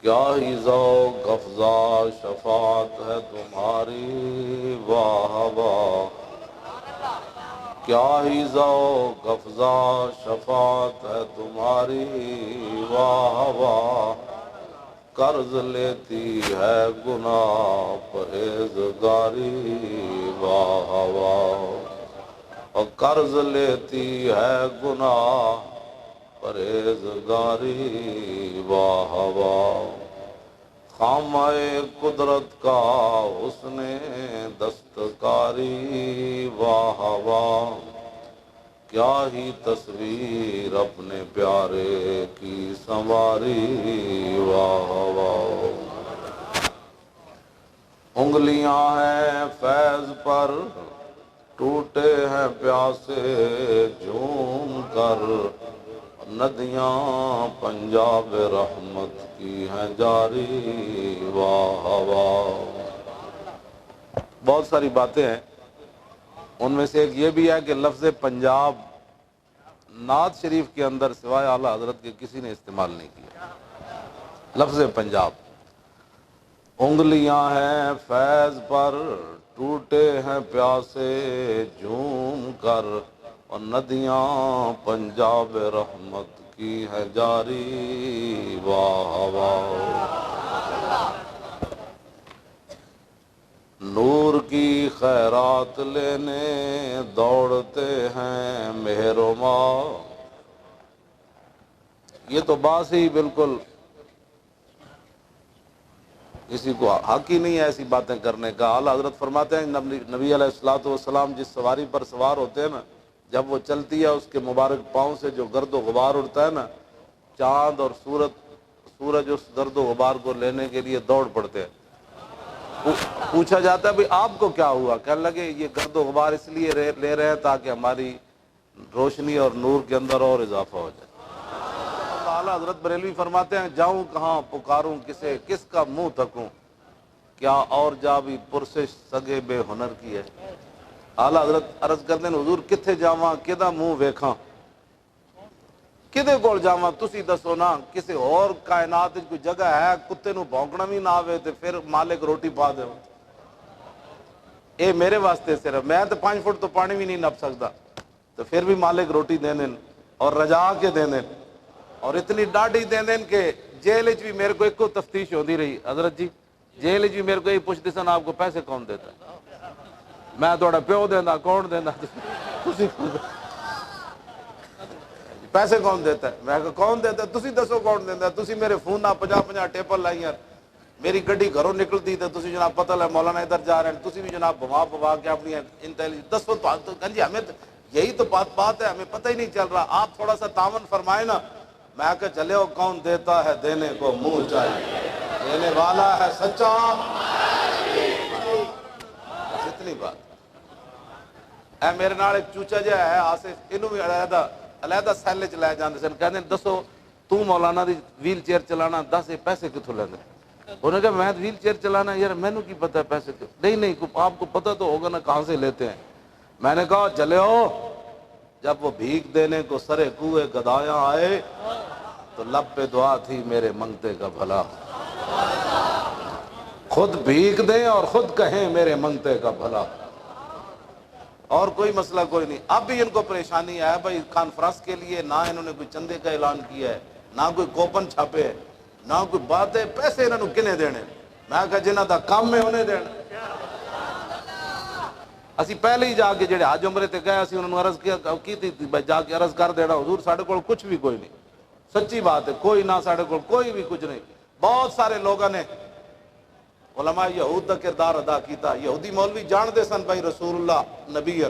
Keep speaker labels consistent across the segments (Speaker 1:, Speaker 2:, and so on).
Speaker 1: کیا ہی ذوق افزا شفاعت ہے تمہاری، واہ واہ کیا ہی ذوق افزا شفاعت ہے تمہاری، واہ واہ قرض لیتی ہے گناہ پرہیزگاری، واہ واہ اور قرض لیتی ہے گناہ پرہیزگاری، واہ واہ خامہ قدرت کا حسن دستکاری، واہ واہ کیا ہی تصویر اپنے پیارے کی سنواری، واہ واہ انگلیاں ہیں فیض پر ٹوٹے ہیں پیاسے جھوم کر، ندیاں پنجاب رحمت کی ہیں جاری، واہ واہ بہت ساری باتیں ہیں، ان میں سے ایک یہ بھی ہے کہ لفظ پنجاب نعت شریف کے اندر سوائے اعلیٰ حضرت کے کسی نے استعمال نہیں کیا۔ لفظ پنجاب انگلیاں ہیں فیض پر ٹوٹے ہیں پیاسے جھوم کر، اور ندیاں پنجاب رحمت کی ہے جاری، واہ واہ نور کی خیرات لینے دوڑتے ہیں مہر و ماہ، یہ تو بات ہی بالکل کسی کو حق ہی نہیں ہے ایسی باتیں کرنے کا۔ اعلیٰ حضرت فرماتے ہیں نبی علیہ الصلوۃ والسلام جس سواری پر سوار ہوتے ہیں نا، جب وہ چلتی ہے اس کے مبارک پاؤں سے جو گرد و غبار اڑتا ہے نا، چاند اور سورج اس گرد و غبار کو لینے کے لیے دوڑ پڑتے ہیں۔ پوچھا جاتا ہے بھئی آپ کو کیا ہوا؟ کہنے لگے یہ گرد و غبار اس لیے لے رہے ہیں تاکہ ہماری روشنی اور نور کے اندر اور اضافہ ہو جائے۔ اعلیٰ حضرت بریلوی فرماتے ہیں جاؤں کہاں پکاروں کسے، کس کا منہ تکوں، کیا اور جا بھی پرسش سگے بے ہنر کی ہے۔ اعلیٰ حضرت عرض کرتے ہیں حضور کتھے جاواں کدا منہ ویکھاں، کدے کول جاواں تسی دسو نا، کسے اور کائنات کوئی جگہ ہے کتے نو بھونکنا بھی نہ آوے تے پھر مالک روٹی پا دے، اے میرے واسطے صرف میں تو 5 فٹ تو پانی بھی نہیں نپ سکتا، تو پھر بھی مالک روٹی دے دین اور رجا کے دے دین، اور اتنی ڈاڈی دے دین کہ جیل بھی میرے کو ایک کو تفتیش ہوتی رہی، حضرت جی جیل بھی میرے کو یہ پوچھتے سن آپ کو پیسے کون دیتا ہے، میں تھوڑا پیو دینا کون دینا، پیسے کون دیتا ہے، میں کہا کون دیتا ہے تسی دسو کون دیتا ہے، تسی میرے فون نہ 50 ٹیپل لائیاں، میری گڈی گھروں نکلتی تو تسی جناب پتہ ہے مولانا ادھر جا رہے ہیں، تسی بھی جناب بوا کے اپنی انٹیلیجنس دسو تو جی ہمیں یہی تو بات ہے، ہمیں پتہ ہی نہیں چل رہا، آپ تھوڑا سا تعاون فرمائے نا۔ میں کہا چلے ہو کون دیتا ہے دینے کو منہ چاہیے، دینے والا ہے سچا، بس اتنی بات۔ اے میرے نال ایک چوچا جہا ہے آصف، انہوں بھی علیحدہ سیل چ لے جاندے سن، کہندے دسو تو مولانا دی ویل چیئر چلانا، دس یہ پیسے کتوں لیندے؟ انہوں نے کہا میں ویل چیئر چلانا یار مینوں کی پتہ ہے پیسے نہیں آپ کو پتہ تو ہوگا نا کہاں سے لیتے ہیں۔ میں نے کہا چلے ہو، جب وہ بھیک دینے کو سرے کوئے گدایاں آئے تو لب پہ دعا تھی میرے منگتے کا بھلا، خود بھیک دیں اور خود کہیں میرے منگتے کا بھلا، اور کوئی مسئلہ کوئی نہیں۔ اب بھی ان کو پریشانی ہے بھائی کانفرنس کے لیے نہ انہوں نے کوئی چندے کا اعلان کیا ہے، نہ کوئی کوپن چھاپے ہے، نہ کوئی بات ہے، پیسے انہوں نے کنے دینے؟ میں کہا جنہ دا کام ہے انہیں دینا۔ اسی پہلے ہی جا کے جڑے حج عمرے تے گئے اسی انہوں نے عرض کی تھی جا کے عرض کر دینا حضور ساڑھے کول کچھ بھی کوئی نہیں، سچی بات ہے کوئی نہ ساڑھے کول کوئی بھی کچھ نہیں۔ بہت سارے لوگوں نے علماء یہود دا کردار ادا کیتا، یہودی مولوی جان دے سن بھائی رسول اللہ نبی ہے،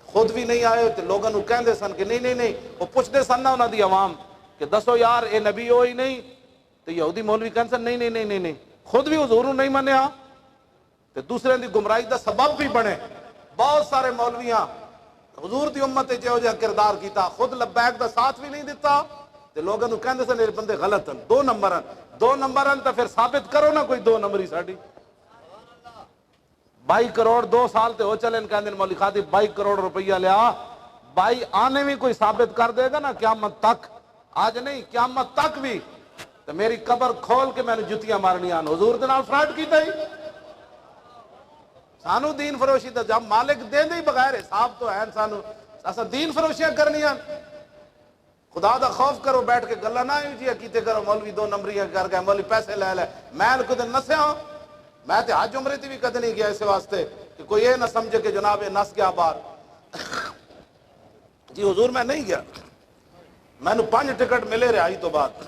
Speaker 1: خود بھی نہیں آئے تو لوگوں نے کہندے سن کہ نہیں وہ پوچھتے سن نا انہاں دی عوام کہ دسو یار اے نبی ہو ہی نہیں، تو یہودی مولوی کہندے سن نہیں خود بھی حضور نو نہیں منیا تو دوسرے دی گمراہی دا سبب بھی بنے۔ بہت سارے مولویاں حضور دی امت جو جہا کردار کیتا، خود لبیک دا ساتھ بھی نہیں دیتا تو لوگوں نے کہندے سن یہ بندے غلط ہیں، 2 نمبر ہیں تو پھر ثابت کرو نا کوئی 2 نمبری ساڑی۔ 22 کروڑ 2 سال تے ہو چلے کہندے مولوی خادم 22 کروڑ روپیہ لیا، 22 آنے بھی کوئی ثابت کر دے گا نا قیامت تک، آج نہیں قیامت تک بھی، تو میری قبر کھول کے میں نے جتیاں مارنی آن حضور دے نال فراڈ کیتا ہی سانو دین فروشی تو جب مالک دے ہی بغیر حساب تو ہے سانو اسا دین فروشیاں کرنی آن خدا دا خوف کرو بیٹھ کے گلا نہ جی کیتے کرو مولوی دو نمبریاں کر کے مولوی پیسے لے لے میں کدے نسیا ہوں میں تے حج عمرے تے بھی کدے نہیں گیا اس واسطے کہ کوئی یہ نہ سمجھے کہ جناب یہ نس گیا باہر جی حضور میں نہیں گیا میں نے 5 ٹکٹ ملے رہائی تو بعد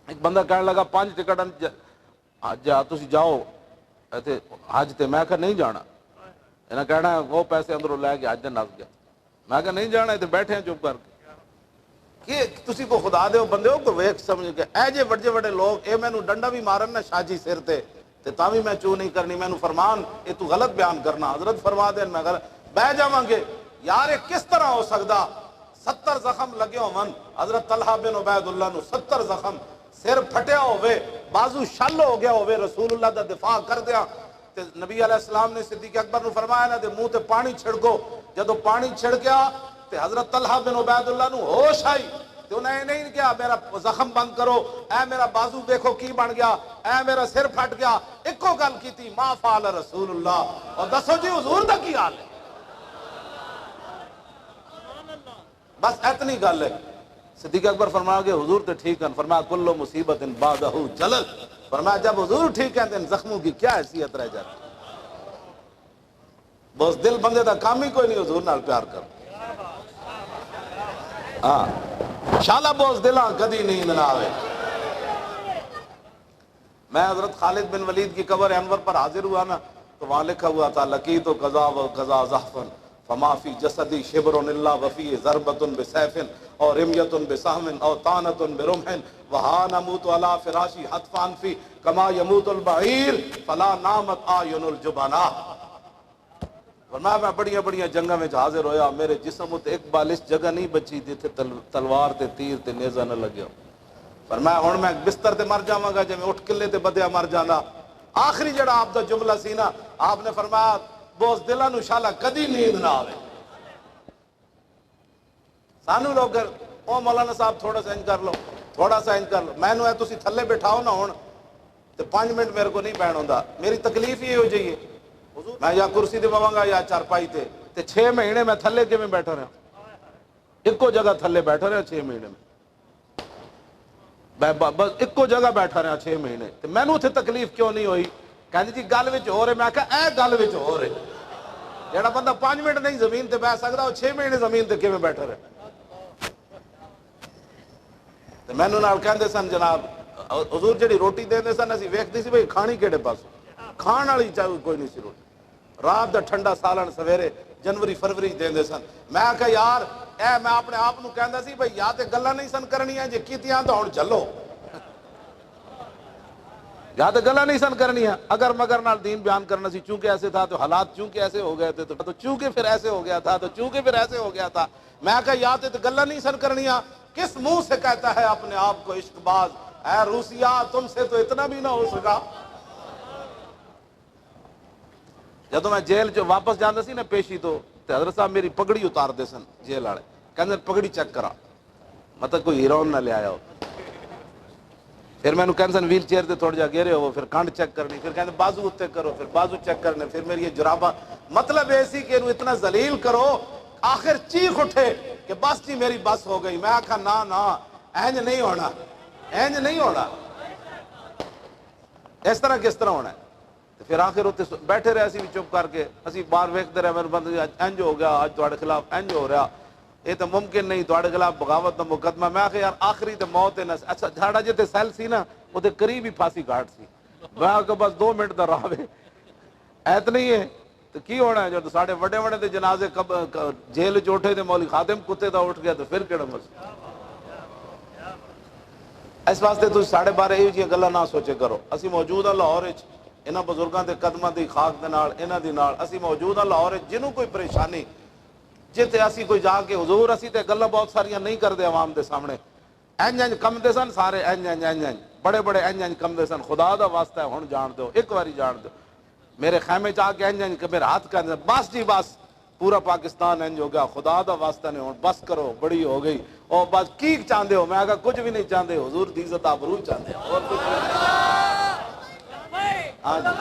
Speaker 1: ایک بندہ کہنے لگا 5 ٹکٹ جا تسی جاؤ ایتھے حج تے میں کہا نہیں جانا انہاں کہنا ہے وہ پیسے اندروں لے کے حج تے نس گیا میں کہا نہیں جانا تے بیٹھے ہیں چپ کر کے کہ تسی کو خدا دے بندے ہو کو ویکھ سمجھ کے اے جے بڑے بڑے لوگ اے مینوں ڈنڈا بھی مارن نہ شاجی سر تے تاں بھی میں چو نہیں کرنی مینوں فرمان اے تو غلط بیان کرنا حضرت فرما دین میں بہ جاواں گے یار یہ کس طرح ہو سکدا 70 زخم لگے ہون حضرت طلحہ بن عبید اللہ نو 70 زخم سر پھٹیا ہوئے بازو شل ہو گیا ہوئے رسول اللہ دا دفاع کر دیا تے نبی علیہ السلام نے صدیق اکبر نو فرمایا نا دے منہ تے پانی چھڑکو جدو پانی چھڑ گیا تے حضرت طلحہ بن عبید اللہ نو ہوش آئی تے انہیں نہیں کیا میرا زخم بند کرو اے میرا بازو دیکھو کی بن گیا اے میرا سر پھٹ گیا ایکو گل کی تھی ما فعل رسول اللہ اور دسو جی حضور دا کی حال ہے بس اتنی گل ہے صدیق اکبر فرمایا کہ حضور تے ٹھیک ہیں فرمایا کلو مصیبت بعدہ جلل فرمایا جب حضور ٹھیک ہیں تو ان زخموں کی کیا حیثیت رہ جاتی بس دل بندے دا کام ہی کوئی نہیں حضور نال پیار کر ہاں شالا بوس دلاں کدی نیند نہ آوے میں حضرت خالد بن ولید کی قبر انور پر حاضر ہوا نا تو وہاں لکھا ہوا تھا لقیت قضا و قضا زحفن فما فی جسدی شبر الا وفی ضربۃ بسیف او رمیۃ بسهم او طعنۃ برمح وہا نموت علی فراشی حتفا فی کما یموت البعیر فلا نامت اعین الجبناء فرمایا میں بڑیاں بڑیاں جنگاں میں حاضر ہویا میرے جسم تے ایک بالش جگہ نہیں بچی جتھے تلوار تے تیر تے نیزہ نہ لگیا فرمایا ہن میں بستر تے مر جاواں گا جے میں اٹھ قلعے تے بدیا مر جانا آخری جڑا آپ دا جملہ سی نا آپ نے فرمایا بوس دلاں نو شالا کدی نیند نہ آوے سانو لوگ او مولانا صاحب تھوڑا سا انج کر لو تھوڑا سا انج کر لو میں نو ہے تسی تھلے بٹھاؤ نا ہن تے 5 منٹ میرے کو نہیں بیٹھ ہوندا میری تکلیف یہ ہو جائیے میں یا کرسی تے بواں گا یا چارپائی تے 6 مہینے میں تھلے کیویں بیٹھا رہا ایکو جگہ تھلے بیٹھا رہا 6 مہینے میں بس ایکو جگہ بیٹھا رہا 6 مہینے تے مینوں اتھے تکلیف کیوں نہیں ہوئی کہندی جی گل وچ ہو رہے میں کہا اے گل وچ ہو رہے جڑا بندہ 5 منٹ نہیں زمین تے بیٹھ سکدا وہ 6 مہینے زمین تے کیویں بیٹھا رہا تے مینوں نال کہندے سن جناب حضور جڑی روٹی دیندے سن اسی ویکھدی سی بھئی کھانی کیڑے پاسوں کھان والی چاہے کوئی نہیں سی روٹی رات دا ٹھنڈا سالن سویرے جنوری فروری دیندے سن میں کہا یار اے میں اپنے آپ نو کہندا سی بھئی یا تے گلاں نہیں سن کرنیاں جے کیتیاں تو ہن چلو یا تو گلا نہیں سن کرنی ہے اگر مگر نال دین بیان کرنا سی چونکہ ایسے تھا تو حالات چونکہ ایسے ہو گئے تھے تو چونکہ پھر ایسے ہو گیا تھا تو چونکہ پھر ایسے ہو گیا تھا میں کہا یا تو گلا نہیں سن کرنی ہے کس منہ سے کہتا ہے اپنے آپ کو عشق باز اے روسیا تم سے تو اتنا بھی نہ ہو سکا جدو میں جیل جو واپس جانا سی نا پیشی تو حضرت صاحب میری پگڑی اتار دے سن جیل والے کہندے پگڑی چیک کرا مطلب کوئی ہیرون نہ لے آیا ہو پھر میں کہنے سن ویل چیئر تے تھوڑا جا گیرے ہو پھر کانڈ چیک کرنی پھر کہندے بازو اتنے کرو پھر بازو چیک کرنے پھر میری یہ جرابہ مطلب ایسی کہ انہوں اتنا ذلیل کرو آخر چیخ اٹھے کہ بس جی میری بس ہو گئی میں آکھا نا اینج نہیں ہونا اینج نہیں ہونا اس طرح کس طرح ہونا ہے پھر آخر ہوتے بیٹھے رہے اسی بھی چپ کر کے اسی باہر ویکھتے رہے میرے بندے انج ہو گیا آج تہاڈے خلاف انج ہو رہا یہ تو ممکن نہیں تہاڈے خلاف بغاوت دا مقدمہ میں آخر یار آخری تے موت ہے نا اچھا جھاڑا جے تے سیل سی نا وہ تے قریب ہی پھانسی گھاٹ سی میں آخر بس 2 منٹ دا راہ وے ایت نہیں ہے تو کی ہونا ہے جو ساڑھے وڈے وڈے تے جنازے جیل چ اٹھے تے مولوی خادم کتے دا اٹھ گیا تو پھر کیڑا مسئلہ اس واسطے تسی ساڑھے 12 یہ جیاں گلاں نہ سوچے کرو اسی موجود ہاں لاہور وچ انہاں بزرگاں دے قدماں دی خاک دے نال انہاں دی نال اسی موجود ہاں لاہور وچ جنوں کوئی پریشانی جتے اسی کوئی جا کے حضور اسی تے گلاں بہت ساریاں نہیں کردے عوام دے سامنے انج کم دے سن سارے انج بڑے بڑے انج کم دے سن خدا دا واسطہ ہے ہن جان دو ایک واری جان دو میرے خیمے چ آ کے انج کہ میرا ہاتھ کہندے بس جی بس پورا پاکستان انج ہو گیا، خدا دا واسطہ نے ہن بس کرو، بڑی ہو گئی، اور بس کی چاہتے ہو؟ میں کہا کچھ بھی نہیں چاہتے، حضور دی عزت آبرو چاہتے ہیں، اور کچھ بھی نہیں۔ ہاں جی